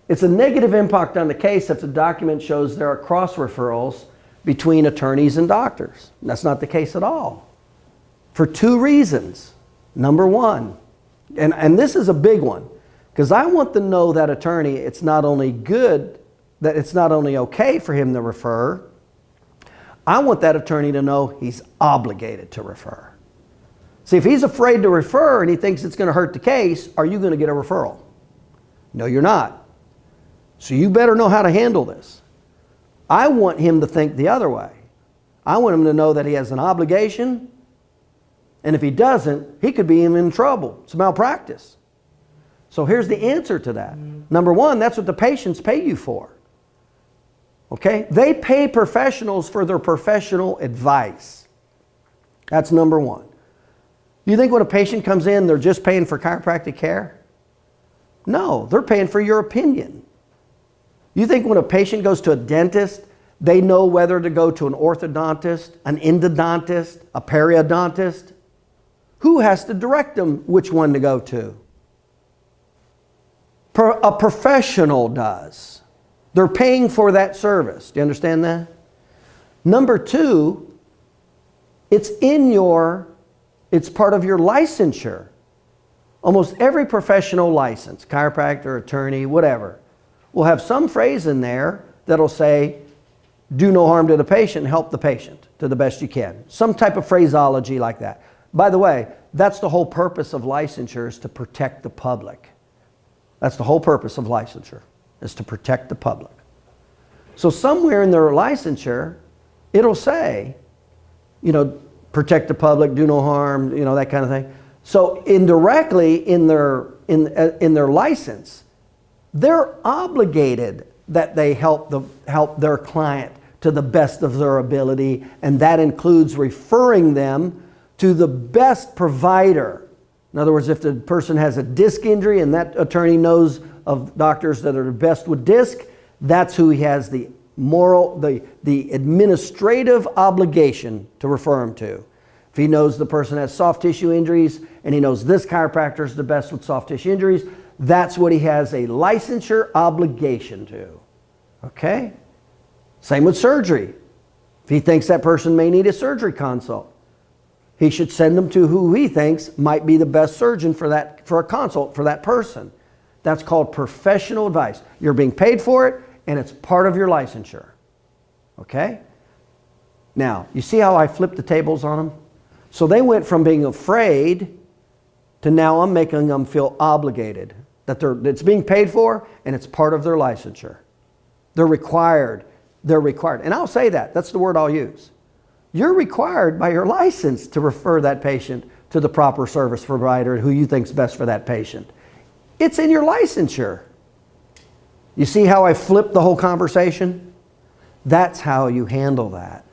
It's a negative impact on the case if the document shows there are cross referrals between attorneys and doctors. That's not the case at all. For two reasons. Number one, and this is a big one, because I want to know that attorney, it's not only good, that it's not only okay for him to refer, I want that attorney to know he's obligated to refer. See, if he's afraid to refer and he thinks it's going to hurt the case, are you going to get a referral? No, you're not. So you better know how to handle this. I want him to think the other way. I want him to know that he has an obligation, and if he doesn't, he could be in trouble. It's malpractice. So here's the answer to that. Number one, that's what the patients pay you for. Okay? They pay professionals for their professional advice. That's number one. You think when a patient comes in, they're just paying for chiropractic care? No, they're paying for your opinion. You think when a patient goes to a dentist, they know whether to go to an orthodontist, an endodontist, a periodontist? Who has to direct them which one to go to? A professional does. They're paying for that service. Do you understand that? Number two, it's part of your licensure. Almost every professional license, chiropractor, attorney, whatever, will have some phrase in there that'll say, do no harm to the patient, help the patient to the best you can. Some type of phraseology like that. By the way, that's the whole purpose of licensure, is to protect the public. That's the whole purpose of licensure, is to protect the public. So somewhere in their licensure, it'll say, protect the public, do no harm, that kind of thing. So indirectly in their license, they're obligated that they help their client to the best of their ability, and that includes referring them to the best provider. In other words, if the person has a disc injury and that attorney knows of doctors that are the best with disc, that's who he has the administrative obligation to refer him to. If he knows the person has soft tissue injuries and he knows this chiropractor is the best with soft tissue injuries, that's what he has a licensure obligation to. Okay? Same with surgery. If he thinks that person may need a surgery consult, he should send them to who he thinks might be the best surgeon for a consult for that person. That's called professional advice. You're being paid for it, and it's part of your licensure. Okay? Now, you see how I flipped the tables on them? So they went from being afraid to now I'm making them feel obligated. That it's being paid for, and it's part of their licensure. They're required. They're required. And I'll say that. That's the word I'll use. You're required by your license to refer that patient to the proper service provider who you think's best for that patient. It's in your licensure. You see how I flipped the whole conversation? That's how you handle that.